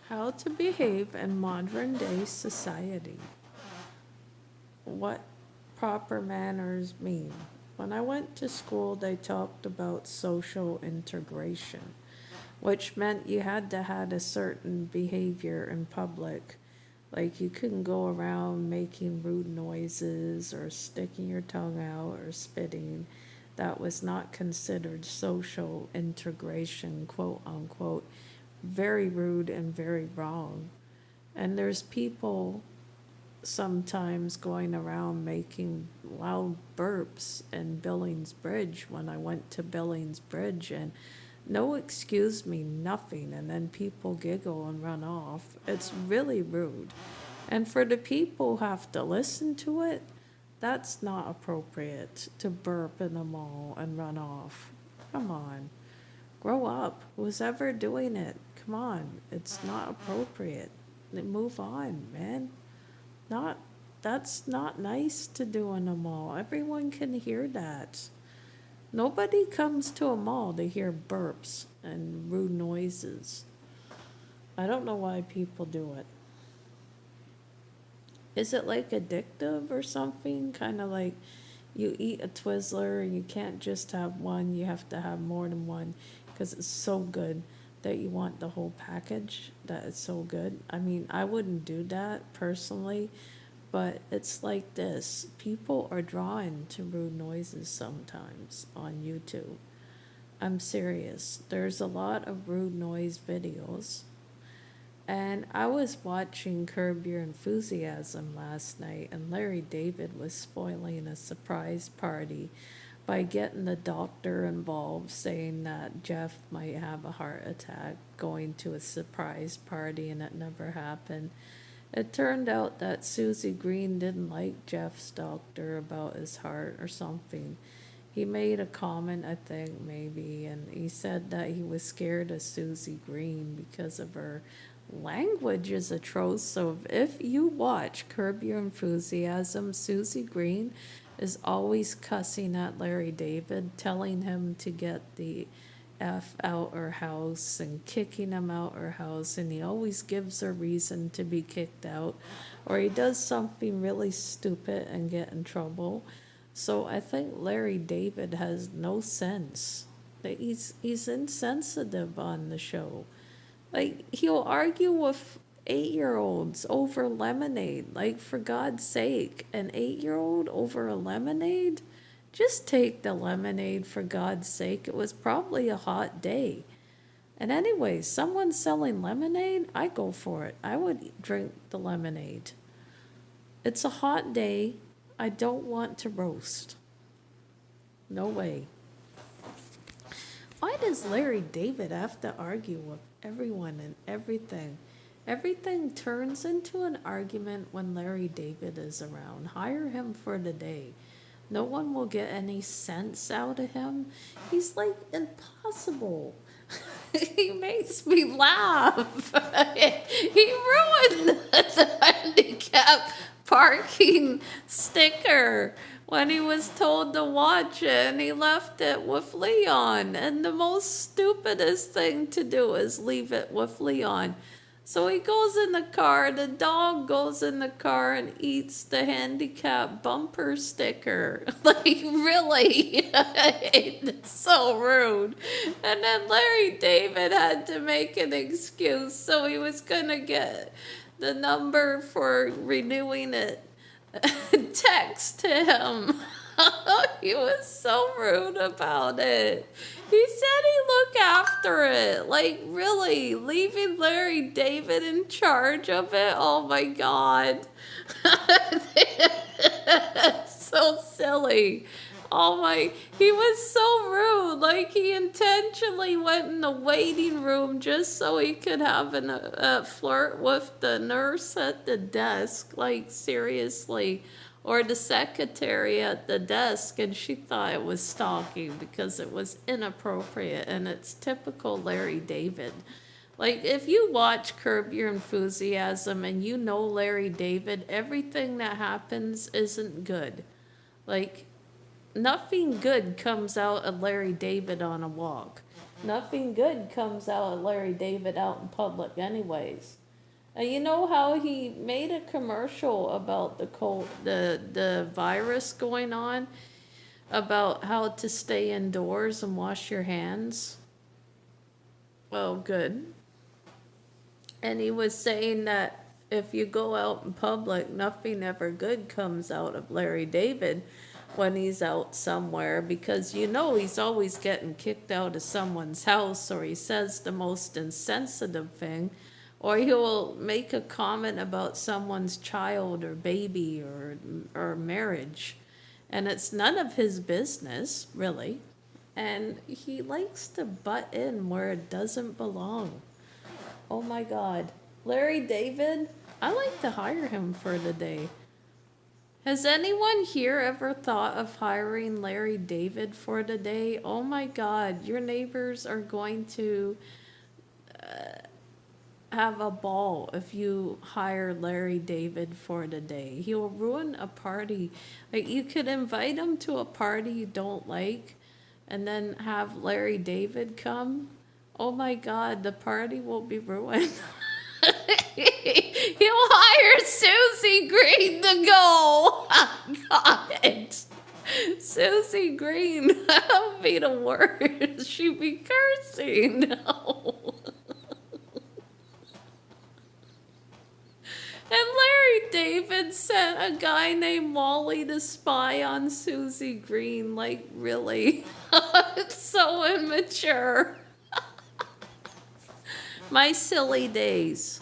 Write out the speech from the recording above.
How to behave in modern day society. What proper manners mean. When I went to school, they talked about social integration, which meant you had to have a certain behavior in public. Like you couldn't go around making rude noises or sticking your tongue out or spitting. That was not considered social integration, quote unquote. Very rude and very wrong. And there's people sometimes going around making loud burps in Billings Bridge when I went to Billings Bridge, and no excuse me, nothing. And then people giggle and run off. It's really rude. And for the people who have to listen to it, that's not appropriate to burp in the mall and run off. Come on. Grow up. Who's ever doing it? Come on. It's not appropriate. Move on, man. Not That's not nice to do in a mall. Everyone can hear that. Nobody comes to a mall to hear burps and rude noises. I don't know why people do it. Is it like addictive or something? Kind of like you eat a Twizzler and you can't just have one, you have to have more than one because it's so good that you want the whole package, that it's so good. I mean, I wouldn't do that personally, but it's like this. People are drawn to rude noises sometimes on YouTube. I'm serious. There's a lot of rude noise videos. And I was watching Curb Your Enthusiasm last night, and Larry David was spoiling a surprise party by getting the doctor involved, saying that Jeff might have a heart attack going to a surprise party, and it never happened. It turned out that Susie Green didn't like Jeff's doctor about his heart or something. He made a comment, I think, maybe, and he said that he was scared of Susie Green because of her language is atrocious. So if you watch Curb Your Enthusiasm, Susie Green is always cussing at Larry David, telling him to get the F out her house and kicking him out her house, and he always gives a reason to be kicked out, or he does something really stupid and get in trouble. So I think Larry David has no sense. That he's insensitive on the show. Like he'll argue with 8 year olds over lemonade. Like for God's sake, an 8 year old over a lemonade? Just take the lemonade for God's sake. It was probably a hot day. And anyway, someone selling lemonade, I go for it. I would drink the lemonade. It's a hot day. I don't want to roast. No way. Why does Larry David have to argue with everyone and everything? Everything turns into an argument when Larry David is around. Hire him for the day. No one will get any sense out of him. He's like impossible. He makes me laugh. He ruined the handicap parking sticker when he was told to watch it, and he left it with Leon. And the most stupidest thing to do is leave it with Leon. So he goes in the car, the dog goes in the car and eats the handicap bumper sticker. Like, really? It's so rude. And then Larry David had to make an excuse, so he was going to get the number for renewing it. Text to him. He was so rude about it. He said he look after it. Like, really, leaving Larry David in charge of it? Oh my God. That's so silly. Oh my, he was so rude. Like, he intentionally went in the waiting room just so he could have a flirt with the nurse at the desk. Like, seriously. Or the secretary at the desk, and she thought it was stalking because it was inappropriate, and it's typical Larry David. Like, if you watch Curb Your Enthusiasm and you know Larry David, everything that happens isn't good. Like, nothing good comes out of Larry David on a walk. Nothing good comes out of Larry David out in public anyways. And you know how he made a commercial about the virus going on, about how to stay indoors and wash your hands? Well, good. And he was saying that if you go out in public, nothing ever good comes out of Larry David when he's out somewhere, because you know he's always getting kicked out of someone's house, or he says the most insensitive thing, or he'll make a comment about someone's child or baby or marriage, and it's none of his business really, and he likes to butt in where it doesn't belong. Oh my God. Larry David, I like to hire him for the day. Has anyone here ever thought of hiring Larry David for the day? Oh my God, your neighbors are going to have a ball if you hire Larry David for the day. He'll ruin a party. Like, you could invite him to a party you don't like and then have Larry David come. Oh my God, the party will be ruined. He'll hire Susie Green to go. God. Susie Green, that would be the worst. She'd be cursing. No. And Larry David sent a guy named Wally to spy on Susie Green. Like, really? It's so immature. My silly days.